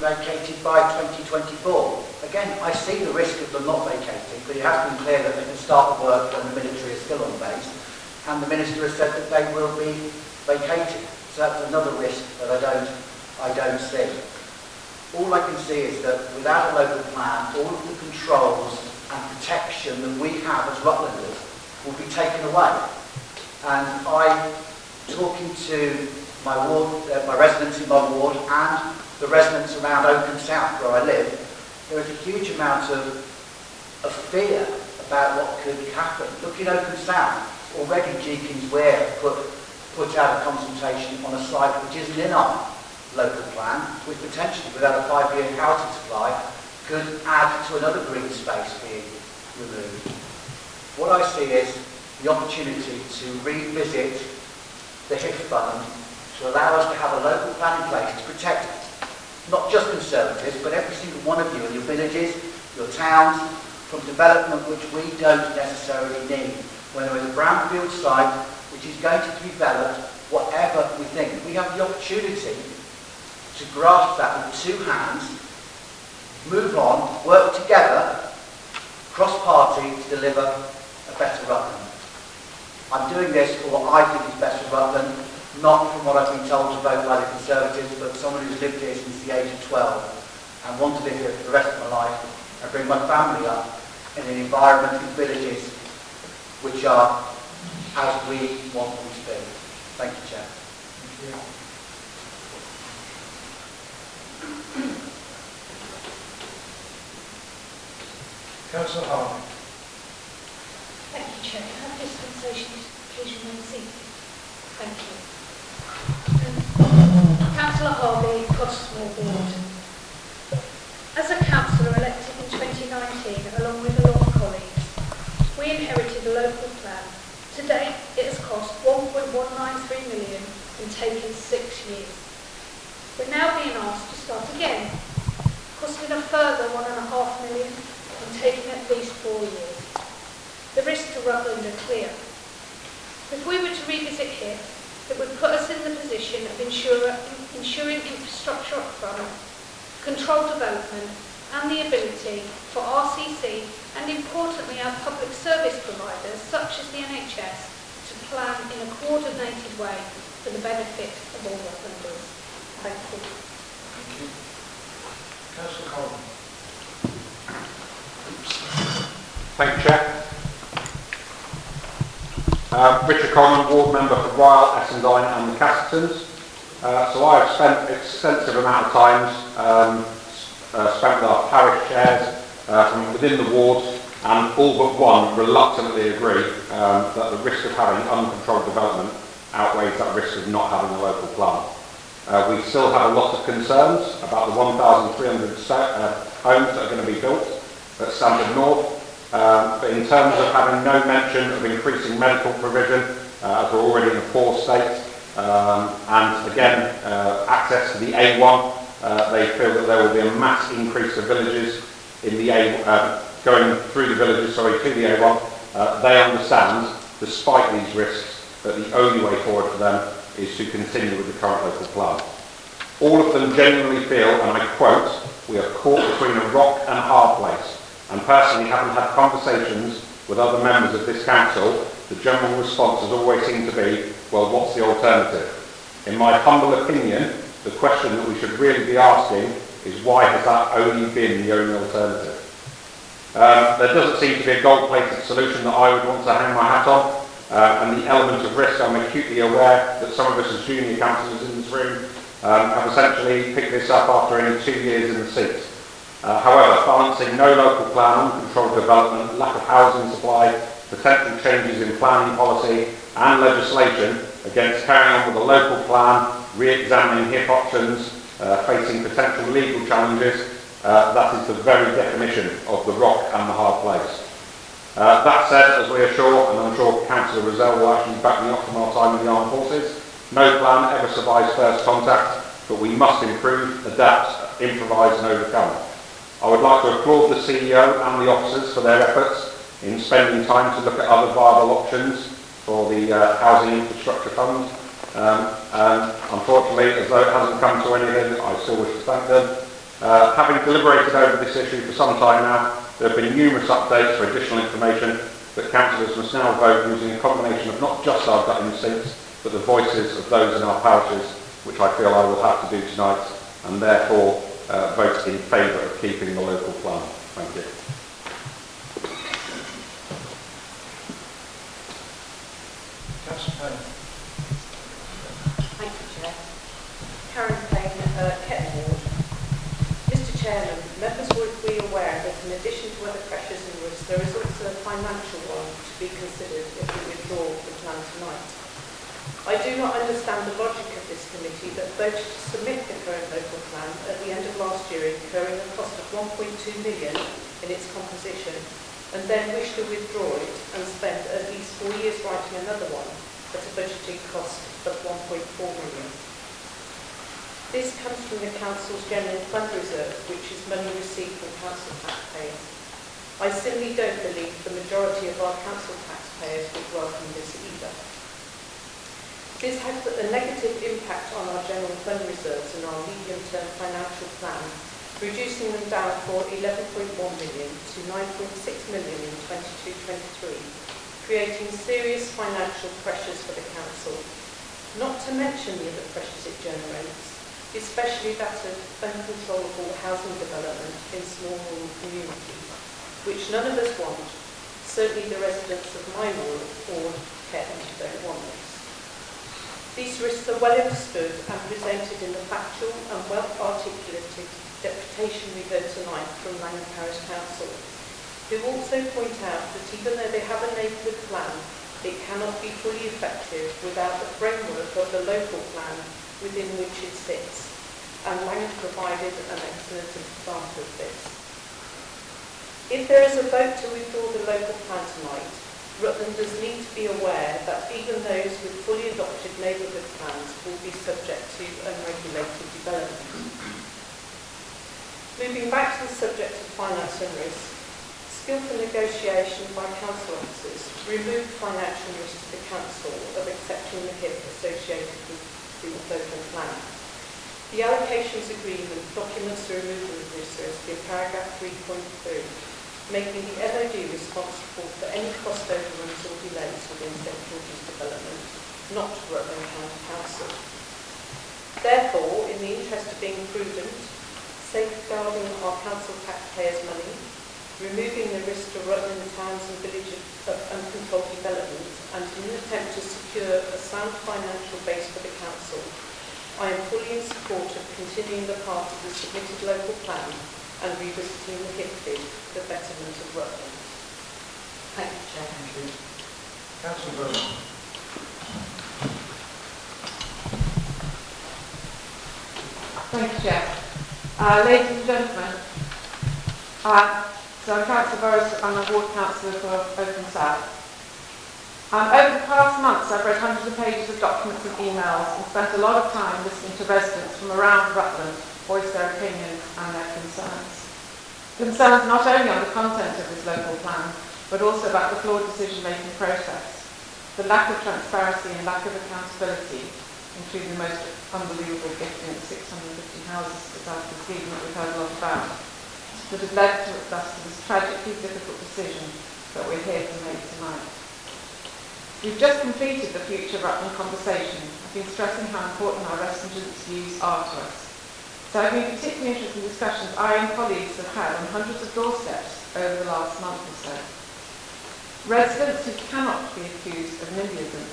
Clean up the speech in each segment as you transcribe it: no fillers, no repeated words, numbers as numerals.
vacated by 2024. Again, I see the risk of them not vacating, but it has been clear that they can start the work when the military is still on base, and the Minister has said that they will be vacated. So that's another risk that I don't see. All I can see is that without a local plan, all of the controls and protection that we have as Rutlanders will be taken away. And talking to my ward, my residents in my ward, and the residents around Oakham South where I live, there is a huge amount of fear about what could happen. Look in Oakham South, already Jeekins Weir put out a consultation on a site which isn't in our local plan, which potentially without a 5-year housing supply could add to another green space being removed. What I see is the opportunity to revisit the HIF fund to allow us to have a local plan in place to protect not just Conservatives, but every single one of you in your villages, your towns, from development which we don't necessarily need. When there is a brownfield site which is going to develop whatever we think. We have the opportunity to grasp that with two hands, move on, work together, cross-party to deliver a better Rutland. I'm doing this for what I think is best for Rutland, not from what I've been told to vote by the Conservatives, but someone who's lived here since the age of 12 and want to live here for the rest of my life and bring my family up in an environment in villages which are as we want them to be. Thank you, Chair. Thank you. Councillor Harvey. Thank you, Chair. Can I have dispensation to please remain seated? Thank you. Councillor Harvey, Cottesmore Ward. As a councillor elected in 2019, along with a lot of colleagues, we inherited a local plan. To date, it has cost 1.193 million and taken 6 years. We're now being asked to start again, costing a further 1.5 million and taking at least 4 years. The risks to Rutland are clear. If we were to revisit here, it would put us in the position of ensuring infrastructure upfront, controlled development, and the ability for RCC and importantly our public service providers such as the NHS to plan in a coordinated way for the benefit of all Rutlanders. Thank you. Thank you. Councillor Coleman. Thank you, Chair. Richard Coleman, Ward Member for Ryle, Essendine and the Castletons. So I have spent an extensive amount of time spent with our parish chairs from within the ward, and all but one reluctantly agree that the risk of having uncontrolled development outweighs that risk of not having a local plan. We still have a lot of concerns about the 1,300 homes that are going to be built at Stamford North. But in terms of having no mention of increasing medical provision, as we're already in a poor state, and again, access to the A1, they feel that there will be a mass increase of villages in the going through the villages, to the A1. They understand, despite these risks, that the only way forward for them is to continue with the current local plan. All of them genuinely feel, and I quote, "We are caught between a rock and a hard place." And personally, having had conversations with other members of this council, the general response has always seemed to be, well, what's the alternative? In my humble opinion, the question that we should really be asking is why has that only been the only alternative? There doesn't seem to be a gold-plated solution that I would want to hang my hat on, and the element of risk, I'm acutely aware that some of us as junior councillors in this room have essentially picked this up after only 2 years in the seat. However, balancing no local plan, uncontrolled development, lack of housing supply, potential changes in planning policy and legislation against carrying on with a local plan, re-examining HIP options, facing potential legal challenges, that is the very definition of the rock and the hard place. That said, as we are sure, and I'm sure Councillor Rozelle will actually back me up from our time in the armed forces, no plan ever survives first contact, but we must improve, adapt, improvise and overcome. I would like to applaud the CEO and the officers for their efforts in spending time to look at other viable options for the Housing Infrastructure Fund. Unfortunately, as though it hasn't come to anything, I still wish to thank them. Having deliberated over this issue for some time now, there have been numerous updates or additional information that councillors must now vote using a combination of not just our gut instincts, but the voices of those in our parishes, which I feel I will have to do tonight, and therefore vote in favour of keeping the local plan. Thank you. Councillor Payne. Thank you, Chair. Karen Payne, Ketton Ward. Mr Chairman, members would be aware that in addition to other pressures and risks, there is also a financial one to be considered if we withdraw the plan tonight. I do not understand the logic of this committee that voted to submit the current local plan at the end of last year, incurring a cost of 1.2 million in its composition, and then wish to withdraw it and spend at least 4 years writing another one at a budgeted cost of 1.4 million. This comes from the Council's General Fund Reserve, which is money received from council taxpayers. I simply don't believe the majority of our council taxpayers would welcome this either. This has a negative impact on our general fund reserves and our medium-term financial plan, reducing them down from 11.1 million to 9.6 million in 22-23, creating serious financial pressures for the council, not to mention the other pressures it generates, especially that of uncontrollable housing development in small rural communities, which none of us want. Certainly the residents of my ward don't want this. These risks are well understood and presented in the factual and well-articulated deputation we heard tonight from Langham Parish Council, who also point out that even though they have a neighbourhood plan, it cannot be fully effective without the framework of the local plan within which it sits, and Langham provided an excellent example of this. If there is a vote to withdraw the local plan tonight, Rutlanders need to be aware that even those with fully adopted neighbourhood plans will be subject to unregulated development. Moving back to the subject of finance and risk, skillful negotiation by council officers removed financial risk to the council of accepting the hit associated with the local plan. The allocations agreement documents the removal of this risk in paragraph 3.3. Making the MOD responsible for any cost overruns or delays within St George's development, not Rutland County Council. Therefore, in the interest of being prudent, safeguarding our council taxpayers' money, removing the risk to Rutland towns and villages of uncontrolled development, and in an attempt to secure a sound financial base for the council, I am fully in support of continuing the part of the submitted local plan and revisiting the HIP bid for the betterment of Rutland. Thank you, Chair. Thank you. Councillor Burton. Thank you, Chair. Ladies and gentlemen, so I'm Councillor Burrows, I'm a ward councillor for Oakham South. Over the past months, I've read hundreds of pages of documents and emails and spent a lot of time listening to residents from around Rutland voice their opinions and their concerns. Concerns not only on the content of this local plan, but also about the flawed decision-making process, the lack of transparency and lack of accountability, including the most unbelievable gifting of 650 houses out of the scheme that we've heard a lot about, that has led to us to this tragically difficult decision that we're here to make tonight. We've just completed the Future Rutland conversation. I've been stressing how important our residents' views are to us. So I've been particularly interested in discussions I and colleagues have had on hundreds of doorsteps over the last month or so. Residents who cannot be accused of NIMBYism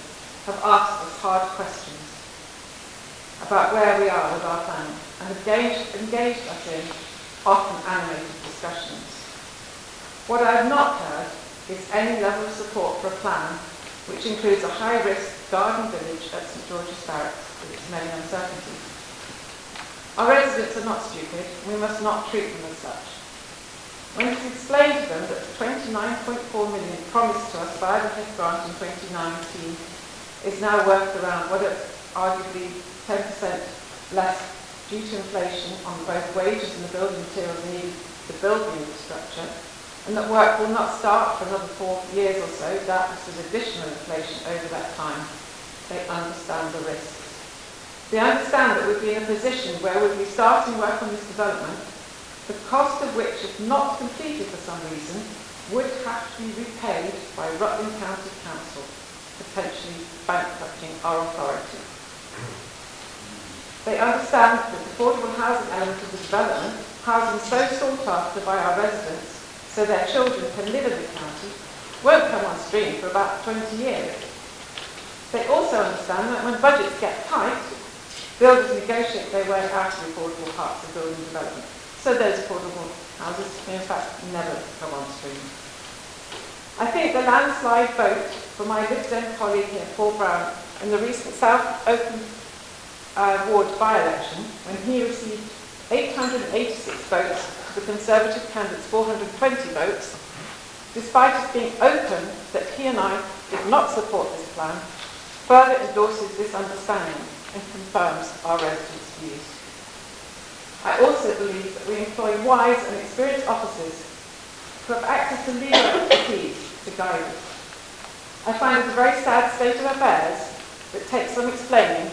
have asked us hard questions about where we are with our plan and have engaged us in often animated discussions. What I have not heard is any level of support for a plan which includes a high-risk garden village at St George's Barracks with its many uncertainties. Our residents are not stupid, and we must not treat them as such. When it's explained to them that the 29.4 million promised to us by the HIP grant in 2019 is now worth around what is arguably 10% less due to inflation on both wages and the building materials needed to build the infrastructure, and that work will not start for another 4 years or so, that is additional inflation over that time, they understand the risks. They understand that we'd be in a position where we'd be starting work on this development the cost of which, if not completed for some reason, would have to be repaid by Rutland County Council, potentially bankrupting our authority. They understand that the affordable housing element of the development, housing so sought after by our residents so their children can live in the county, won't come on stream for about 20 years. They also understand that when budgets get tight, builders negotiate their way out of affordable parts of building development, so those affordable houses may in fact never come on stream. I think the landslide vote for my Lived End colleague here, Paul Brown, in the recent South Oakham ward by-election, when he received 886 votes to the Conservative candidate's 420 votes, despite it being open that he and I did not support this plan, further endorses this understanding and confirms our residents' views. I also believe that we employ wise and experienced officers who have access to legal expertise to guide us. I find it a very sad state of affairs that takes some explaining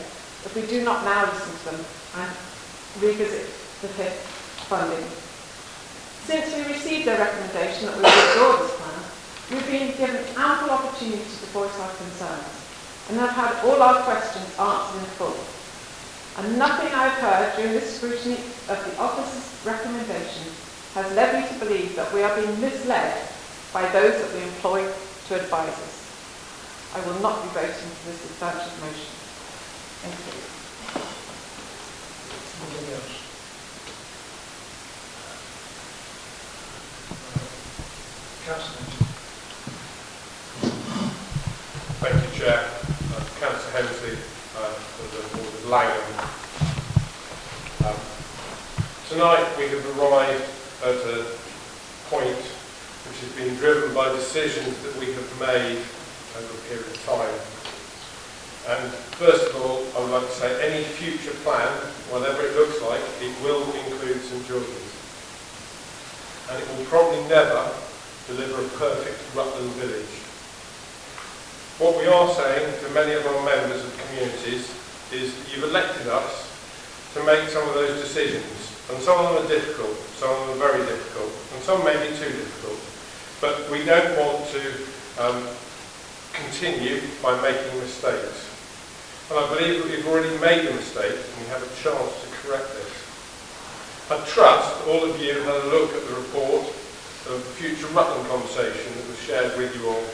if we do not now listen to them and revisit the HIP funding. Since we received their recommendation that we withdraw this plan, we've been given ample opportunity to voice our concerns and have had all our questions answered in full. And nothing I've heard during this scrutiny of the officer's recommendation has led me to believe that we are being misled by those that we employ to advise us. I will not be voting for this substantive motion. Thank you. Anybody else? Councillor. Thank you, Chair. Councillor Hemsley for the Board of Langham. Tonight we have arrived at a point which has been driven by decisions that we have made over a period of time. And first of all, I would like to say any future plan, whatever it looks like, it will include St George's. And it will probably never deliver a perfect Rutland village. What we are saying to many of our members of communities is that you've elected us to make some of those decisions. And some of them are difficult, some of them are very difficult, and some may be too difficult. But we don't want to continue by making mistakes. And I believe that we've already made a mistake and we have a chance to correct this. I trust all of you had a look at the report of the Future Rutland conversation that was shared with you all.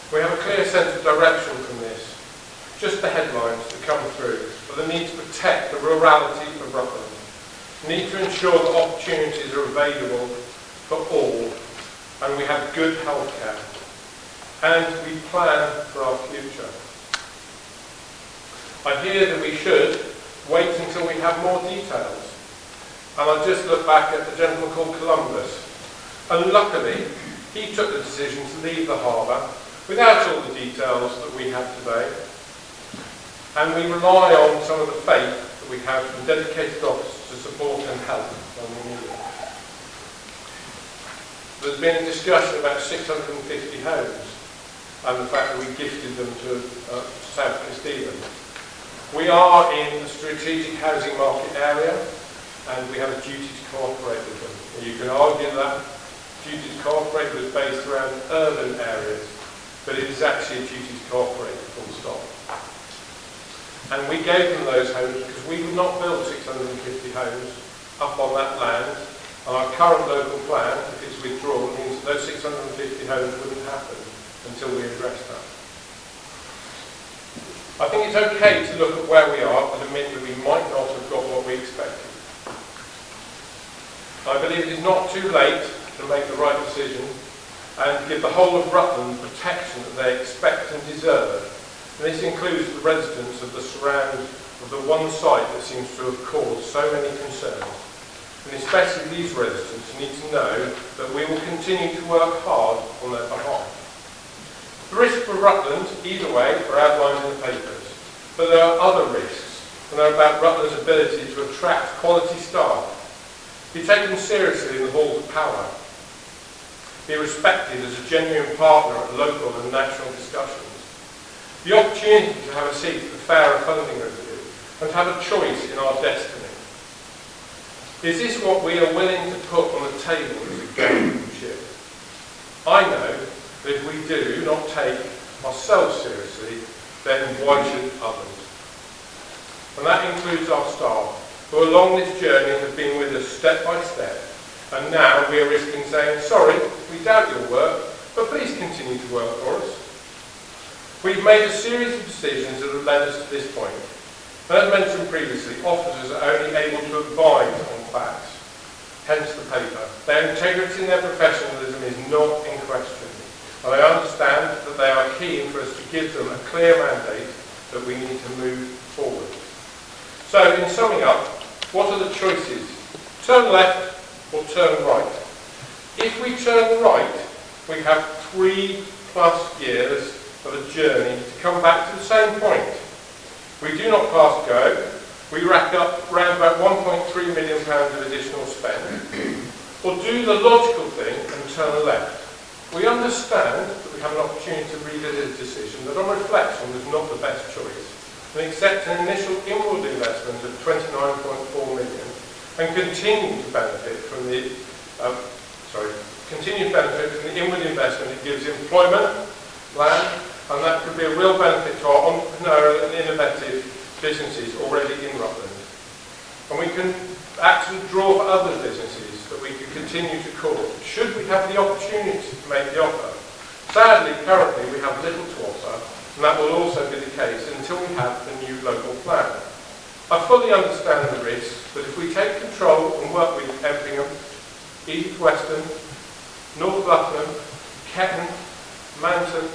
We have a clear sense of direction from this. Just the headlines that come through, but the need to protect the rurality of Rutland. The need to ensure that opportunities are available for all, and we have good healthcare. And we plan for our future. I hear that we should wait until we have more details. And I just look back at the gentleman called Columbus. And luckily, he took the decision to leave the harbour without all the details that we have today. And we rely on some of the faith that we have from dedicated officers to support and help when we need it. There's been a discussion about 650 homes and the fact that we gifted them to South Castilian. We are in a strategic housing market area and we have a duty to cooperate with them. And you can argue that duty to cooperate was based around urban areas, but it is actually a duty to cooperate, full stop. And we gave them those homes because we would not build 650 homes up on that land. And our current local plan, if it's withdrawn, means that those 650 homes wouldn't happen until we address that. I think it's okay to look at where we are and admit that we might not have got what we expected. I believe it is not too late to make the right decision and give the whole of Rutland the protection that they expect and deserve. And this includes the residents of the surround of the one site that seems to have caused so many concerns. And especially these residents need to know that we will continue to work hard on their behalf. The risks for Rutland, either way, are outlined in the papers. But there are other risks, and they're about Rutland's ability to attract quality staff, be taken seriously in the halls of power, be respected as a genuine partner at local and national discussions, the opportunity to have a seat at the fairer funding review, and to have a choice in our destiny. Is this what we are willing to put on the table as a gamesmanship? I know that if we do not take ourselves seriously, then why should others? And that includes our staff, who along this journey have been with us step by step, and now we are risking saying, sorry, we doubt your work, but please continue to work for us. We've made a series of decisions that have led us to this point. And as mentioned previously, officers are only able to advise on facts, hence the paper. Their integrity and their professionalism is not in question. And I understand that they are keen for us to give them a clear mandate that we need to move forward. So, in summing up, what are the choices? Turn left or turn right? If we turn right, we have 3+ years of a journey to come back to the same point. We do not pass go, we rack up around about £1.3 million of additional spend, or do the logical thing and turn left. We understand that we have an opportunity to revisit a decision that on reflection was not the best choice, and accept an initial inward investment of £29.4 million and continue to benefit from the inward investment it gives employment, land, and that could be a real benefit to our entrepreneurial and innovative businesses already in Rutland. And we can actually draw for other businesses that we could continue to call, should we have the opportunity to make the offer. Sadly, currently we have little to offer, and that will also be the case until we have the new local plan. I fully understand the risks, but if we take control and work with Empingham, East Western, North Lutton, Ketton, Manton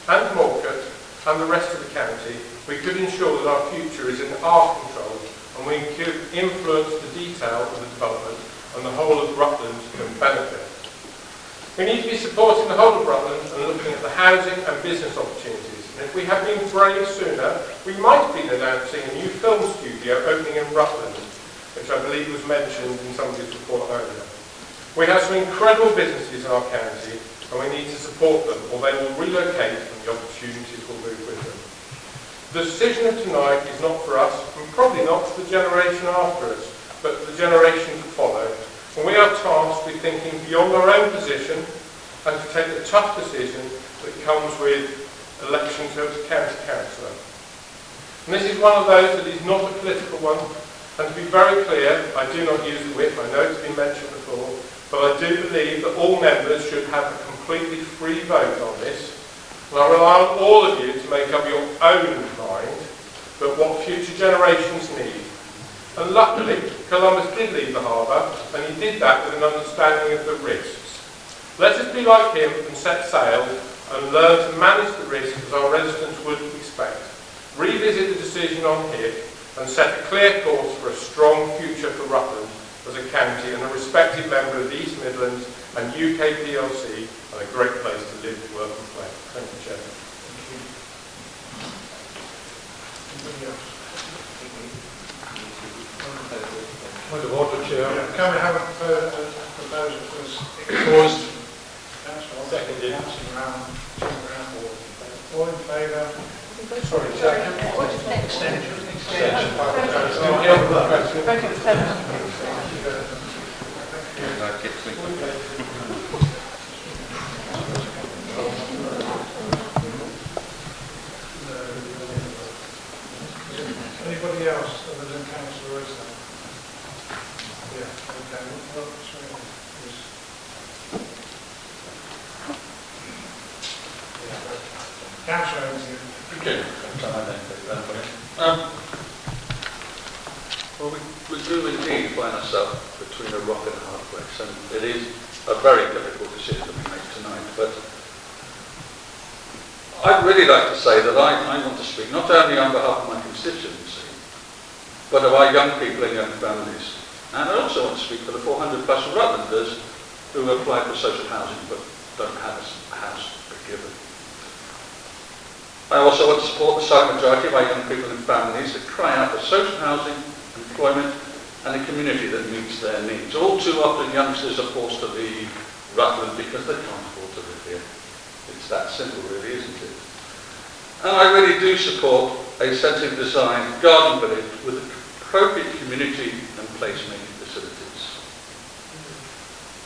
and Morcott and the rest of the county, we could ensure that our future is in our control and we could influence the detail of the development and the whole of Rutland can benefit. We need to be supporting the whole of Rutland and looking at the housing and business opportunities. And if we had been brave sooner, we might have been announcing a new film studio opening in Rutland, which I believe was mentioned in somebody's report earlier. We have some incredible businesses in our county and we need to support them or they will relocate and the opportunities will move with them. The decision of tonight is not for us and probably not for the generation after us, but for the generation to follow. And we are tasked with thinking beyond our own position and to take the tough decision that comes with election to a county councillor. And this is one of those that is not a political one. And to be very clear, I do not use the whip, I know it's been mentioned before, but I do believe that all members should have a completely free vote on this. And I rely on all of you to make up your own mind about what future generations need. And luckily, Columbus did leave the harbour, and he did that with an understanding of the risks. Let us be like him and set sail and learn to manage the risks as our residents would expect. Revisit the decision on HIP and set a clear course for a strong future for Rutland as a county and a respected member of the East Midlands and UK PLC and a great place to live, work and play. Thank you, Chairman. Point of order, Chair. Can we have a proposal for us? Exhaust. Seconded. All in favour? Sorry, extension. Anybody else other than Councillor Roseland? Yeah, okay. Councillor Roseland. Okay. Well, we do indeed find ourselves between a rock and a hard place, and it is a very difficult decision that we make tonight. But I'd really like to say that I want to speak not only on behalf of my constituency, but of our young people and young families. And I also want to speak for the 400 plus Rutlanders who apply for social housing but don't have a house given. I also want to support the silent majority of our young people and families that cry out for social housing, employment and a community that meets their needs. All too often youngsters are forced to leave Rutland because they can't afford to live here. It's that simple really, isn't it? And I really do support a sensitive design garden village with appropriate community and placemaking facilities.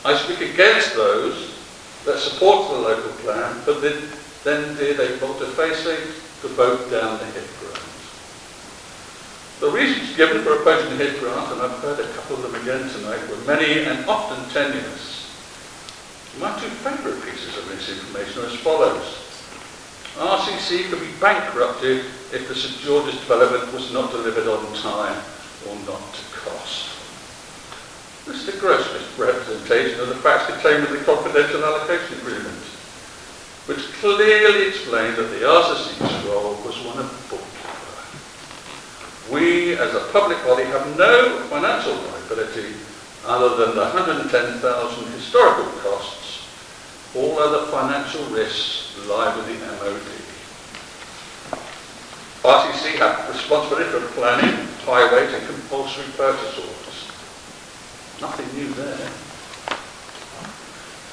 I speak against those that support the local plan, but then did a volte-face to vote down the HIP grant. The reasons given for opposing the HIP grant, and I've heard a couple of them again tonight, were many and often tenuous. My two favourite pieces of misinformation are as follows. RCC could be bankrupted if the St George's development was not delivered on time or not to cost. This is a gross misrepresentation of the facts contained in the confidential allocation agreement, which clearly explained that the RCC's role was one of bookkeeper. We, as a public body, have no financial liability other than the 110,000 historical costs. All other financial risks lie with the MOD. RCC have responsibility for planning, highways and compulsory purchase orders. Nothing new there.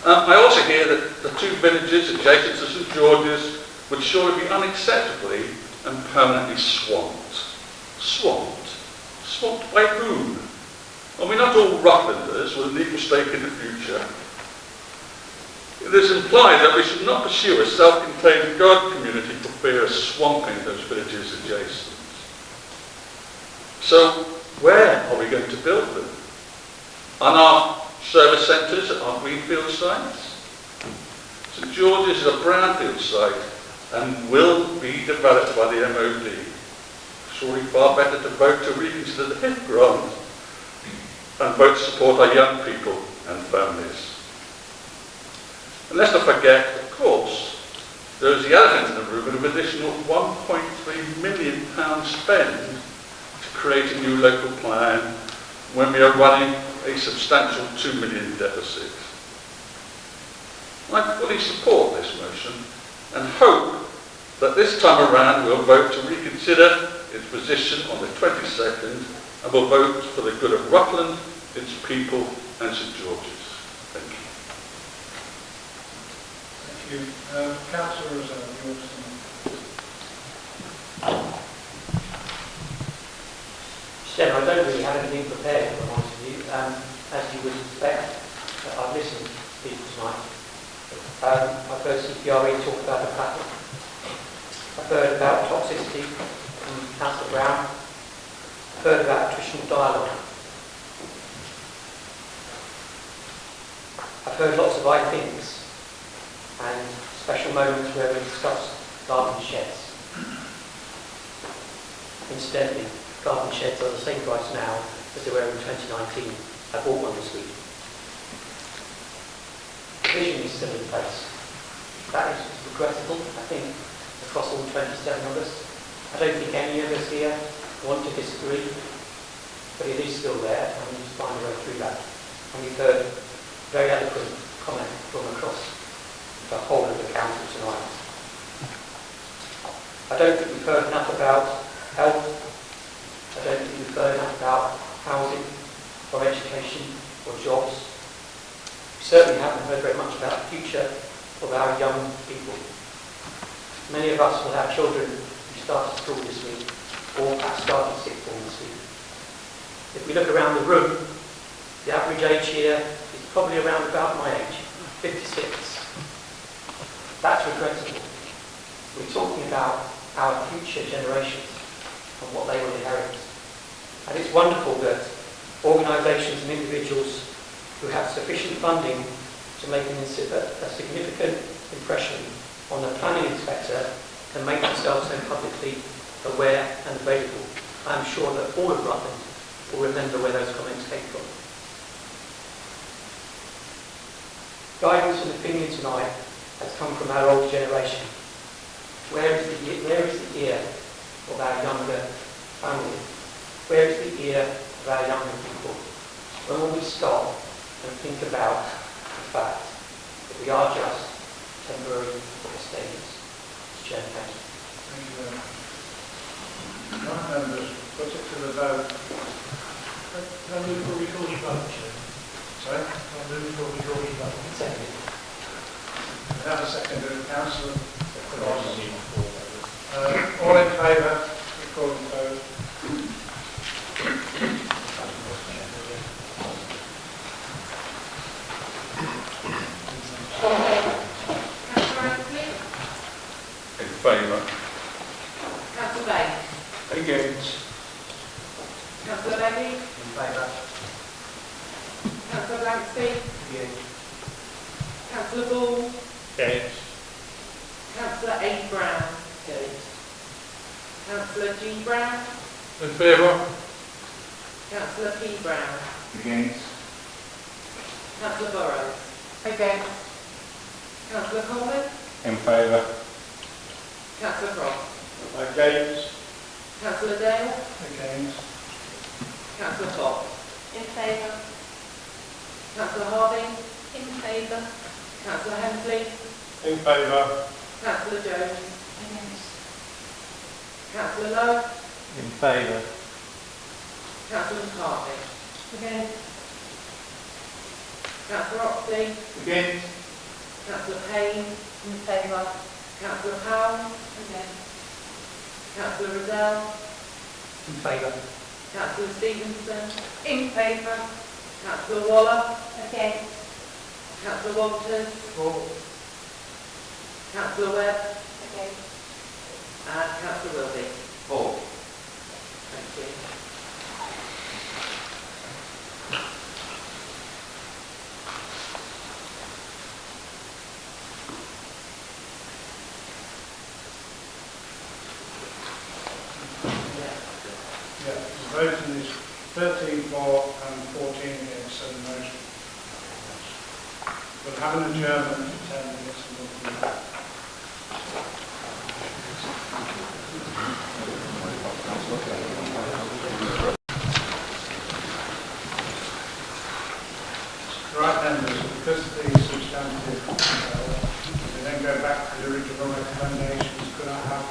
I also hear that the two villages adjacent to St George's would surely be unacceptably and permanently swamped. Swamped? Swamped by whom? Are we not all Rutlanders with an equal stake in the future? It is implied that we should not pursue a self-contained God community for fear of swamping those villages adjacent. So, where are we going to build them? On our service centres at our greenfield sites? St George's is a brownfield site and will be developed by the MOD. Surely far better to vote to reconsider the HIP grant and vote to support our young people and families. And let's not forget, of course, there is the elephant in the room of an additional £1.3 million spend to create a new local plan when we are running a substantial £2 million deficit. I fully support this motion and hope that this time around we'll vote to reconsider its position on the 22nd and will vote for the good of Rutland, its people and St George's. Thank you. Thank you. Councillor Rosanna, yours. Chairman, I don't really have anything prepared, if I'm honest with you. As you would expect, I've listened to people tonight. I've heard CPRE talk about the platform. I've heard about toxicity from Councillor Brown. I've heard about attritional dialogue. I've heard lots of I thinks and special moments where we discuss garden sheds. Incidentally, garden sheds are the same price now as they were in 2019. I bought one this week. The vision is still in place. That is regrettable, I think, across all 27 of us. I don't think any of us here want to disagree, but it is still there, and we need to find a way through that. And we've heard very eloquent comment from across the whole of the council tonight. I don't think we've heard enough about health. I don't think we've heard enough about housing or education or jobs. We certainly haven't heard very much about the future of our young people. Many of us will have children who started school this week or have started sixth form this week. If we look around the room, the average age here is probably around about my age, 56. That's regrettable. We're talking about our future generations and what they will inherit. And it's wonderful that organisations and individuals who have sufficient funding to make a significant impression on the planning inspector can make themselves so publicly aware and available. I'm sure that all of Rutland will remember where those comments came from. Guidance and opinion tonight has come from our older generation. Where is the ear of our younger family? Where is the ear of our younger people? When will we stop and think about the fact that we are just temporary stayers? Chair, thank you. Thank you very much. Right, members, put it to the vote. Can I move for recorded vote, Chair? Sorry? Can I move for recorded vote? Second. We have a second, Councillor Ross. All in favour, recorded vote. Lancey, Against. Councillor Ball, Against. Councillor A. Brown, Councillor G. Brown, In favour? Councillor P. Brown, Against. Councillor Burrows, Against. Councillor Coleman, In favour. Councillor Cross, Against. Councillor Dale, Against. Councillor Fox, In favour. Councillor Harding, In favour. Councillor Hemsley, In favour? Councillor Jones, Against. Councillor Lowe, In favour. Councillor McCarthy, Against. Councillor Oxley, Against. Councillor Payne, In favour. Councillor Powell, Against. Councillor Riddell, In favour. Councillor Stevenson, In favour. Councillor Waller, Against. Councillor Walters, Councillor Webb, Against. and Councillor Wilby. For. Thank you. Yeah, the voting is 13 for and 14 against, so the motion. We'll have an adjournment for 10 minutes and we'll be back. Right, members, because the substantive, we then go back to the original recommendations, could I have?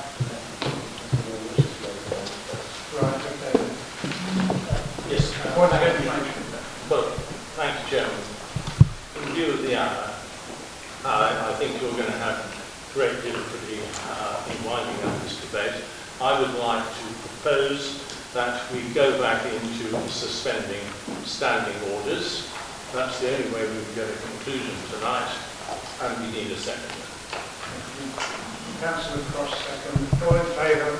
Right, okay. Yes. Point of information. Well, thank you, Chairman. In view of the hour, I think you're going to have great difficulty in winding up this debate. I would like to propose that we go back into suspending standing orders. That's the only way we can get a conclusion tonight, and we need a second. Councillor Cross, second. All in favour?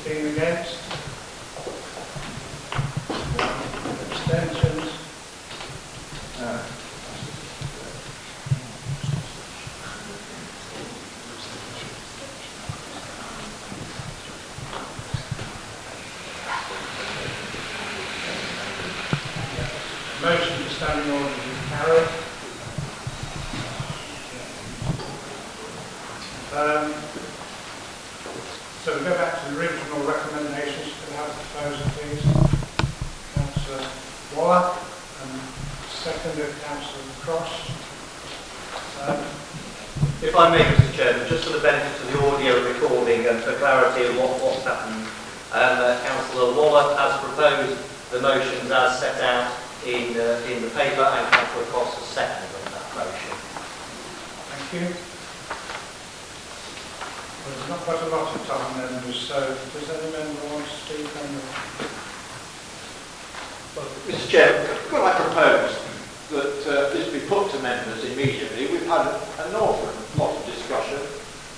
Against? Abstentions? Motion for standing orders is carried. So we go back to the original recommendations. Could I have the proposal, please? Councillor Waller and seconded Councillor Cross. If I may, Mr. Chairman, just for the benefit of the audio recording and for clarity of what's happened, Councillor Waller has proposed the motions as set out in the paper, and Councillor Cross has seconded that motion. Thank you. Well, there's not quite a lot of time, members, so does any member want to speak on the... Mr. Chair, could I propose that this be put to members immediately? We've had an awful lot of discussion,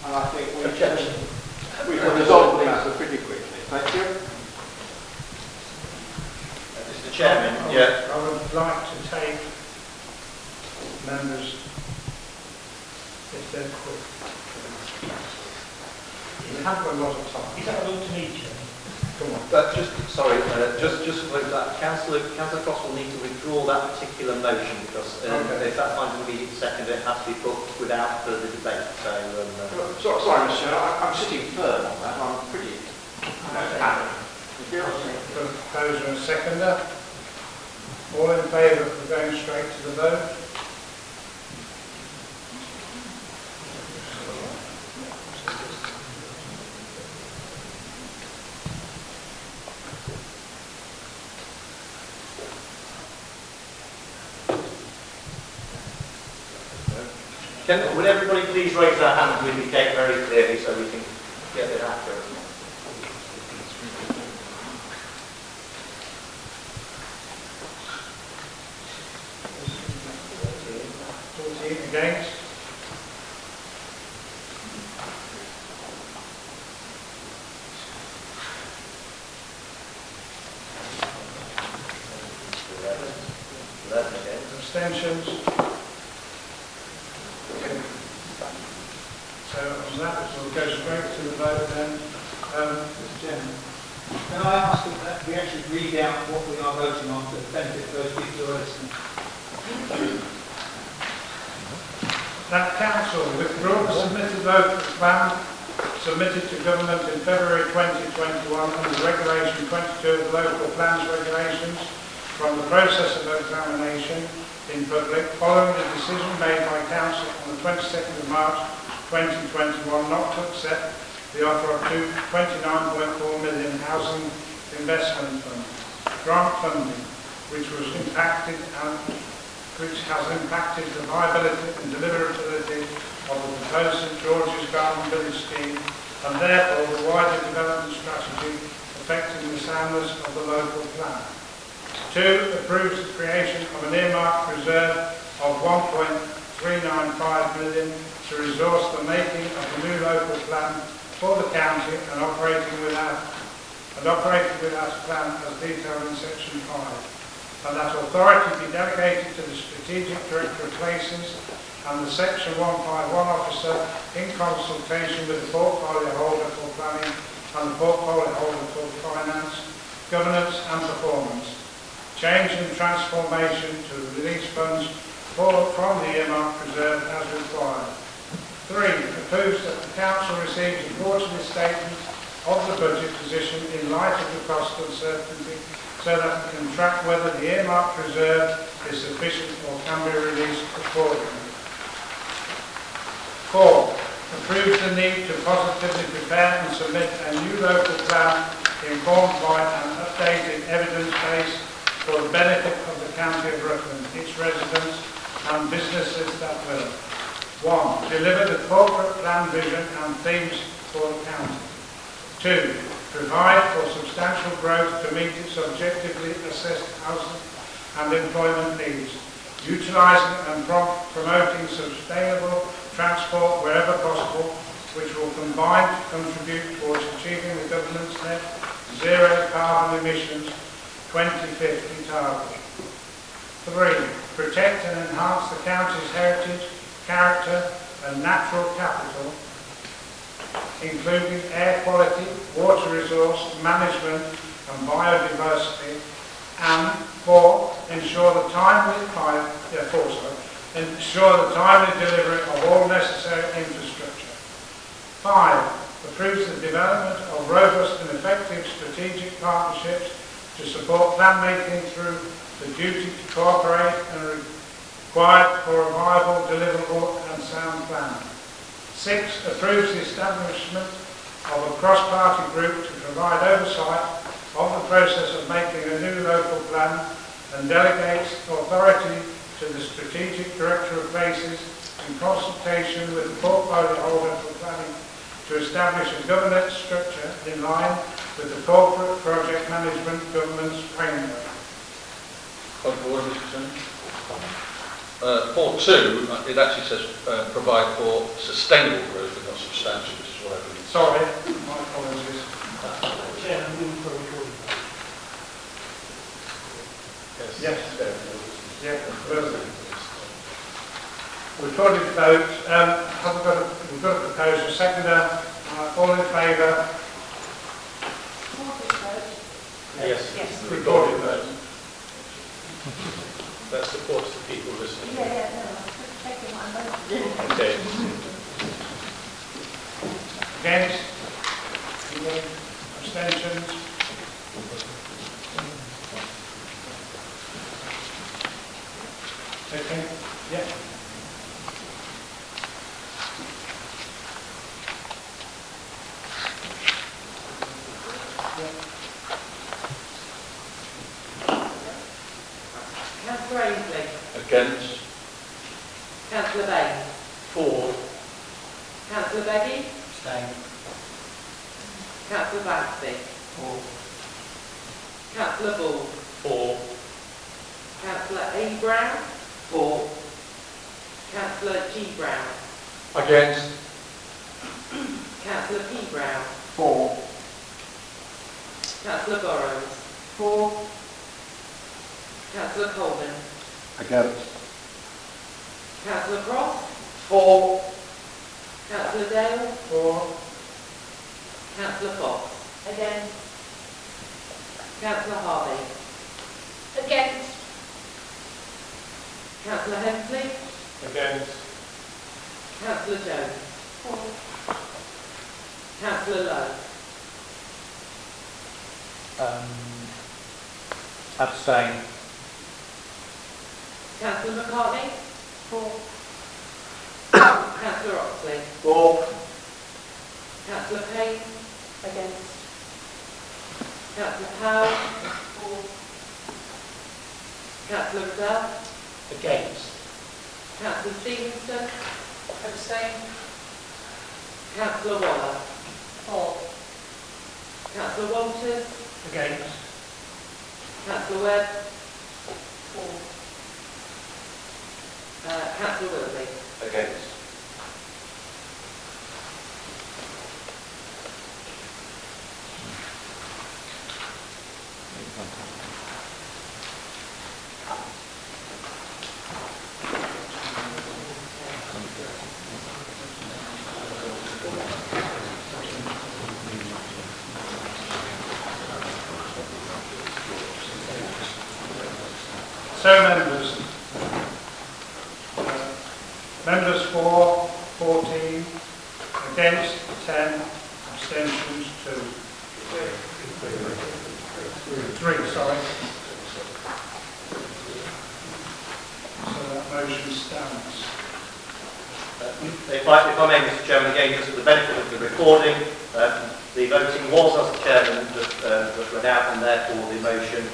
and I think we can resolve the matter pretty quickly. Thank you. Mr. Chairman, I would like to take members, if they're quick. We haven't got a lot of time. Is that a vote to me, Chairman? Come on. just to close that, Councillor Cross will need to withdraw that particular motion because if that finds an immediate second, it has to be put without further debate. So, Sorry, Mr. Chair, I'm sitting firm on that. I'm pretty happy. Thank you. Proposer and seconder. All in favour of going straight to the vote? would everybody please raise their hand to indicate very clearly so we can get it accurate? Against? Abstentions? So on that, we'll go straight to the vote then. Mr. Chairman, can I ask that we actually read out what we are voting on for the benefit of those people who are listening? That council withdraw the submitted local plan submitted to government in February 2021 under Regulation 22 of the Local Plans Regulations from the process of examination in public following the decision made by council on the 22nd of March 2021 not to accept the offer of 29.4 million housing investment fund grant funding, which has impacted the viability and deliverability of the proposed St George's Garden Village scheme and therefore the wider development strategy affecting the soundness of the local plan. 2. Approves the creation of an earmarked reserve of 1.395 million to resource the making of a new local plan for the county and operating without a plan as detailed in section 5. And that authority be delegated to the Strategic Director of Places and the Section 151 officer in consultation with the portfolio holder for planning and the portfolio holder for finance, governance and performance. Change and transformation to release funds from the earmarked reserve as required. 3. Approves that the Council receives a quarterly statement of the budget position in light of the cost uncertainty so that it can track whether the earmarked reserve is sufficient or can be released accordingly. 4. Approves the need to positively prepare and submit a new local plan informed by an updated evidence base for the benefit of the County of Rutland, its residents and businesses that will. 1. Deliver the corporate plan vision and themes for the county. 2. Provide for substantial growth to meet its objectively assessed housing and employment needs, utilising and promoting sustainable transport wherever possible, which will combine to contribute towards achieving the government's net zero carbon emissions 2050 target. 3. Protect and enhance the county's heritage, character and natural capital, including air quality, water resource management and biodiversity, and 4. Ensure the timely delivery of all necessary infrastructure. 5. Approves the development of robust and effective strategic partnerships to support plan making through the duty to cooperate and required for a viable, deliverable and sound plan. 6. Approves the establishment of a cross-party group to provide oversight of the process of making a new local plan and delegates authority to the Strategic Director of Places in consultation with the portfolio holder for planning to establish a governance structure in line with the corporate project management governance framework. Point of order, Mr. Chairman. For 2, it actually says provide for sustainable growth and not substantial, which is what I believe. Sorry, my apologies. Chairman, move for recording. Yes. Yeah, recorded vote. We've got a proposal. Seconder. All in favour? Yes. Yes. Recorded vote. That supports the people listening. Yeah, Okay. Against? Abstentions? Okay, yeah. Councillor Ainsley. Against? Councillor Baines. For. Councillor Beggy. Abstain. Councillor Baxby. Councillor Ball. For. Councillor A. Brown. For. Councillor G. Brown. Against. Councillor P. Brown. For. Councillor Burrows. For. Councillor Coleman. Against. Councillor Cross. For. Councillor Dale. For. Councillor Fox. Against. Councillor Harvey. Against. Councillor Hensley. Against. Councillor Jones. Councillor Lowe. Abstain. Councillor McCartney. For. Councillor Oxley. For. Councillor Payne. Against. Councillor Powell. For. Councillor Riddell. Against. Councillor Stevenson. Abstain. Councillor Waller. For. Councillor Walters. Against. Councillor Webb. For. Councillor Willoughby. Against. So members, members for, 14, against 10, abstentions 2. 3, sorry. So that motion stands. If I may, Mr Chairman, again, just for the benefit of the recording, the voting was as the Chairman that read out, and therefore the motion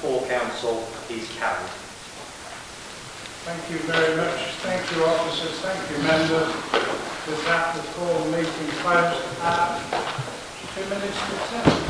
for Council is carried. Thank you very much. Thank you, officers. Thank you, members. With that, the formal meeting closed at 2 minutes to 10.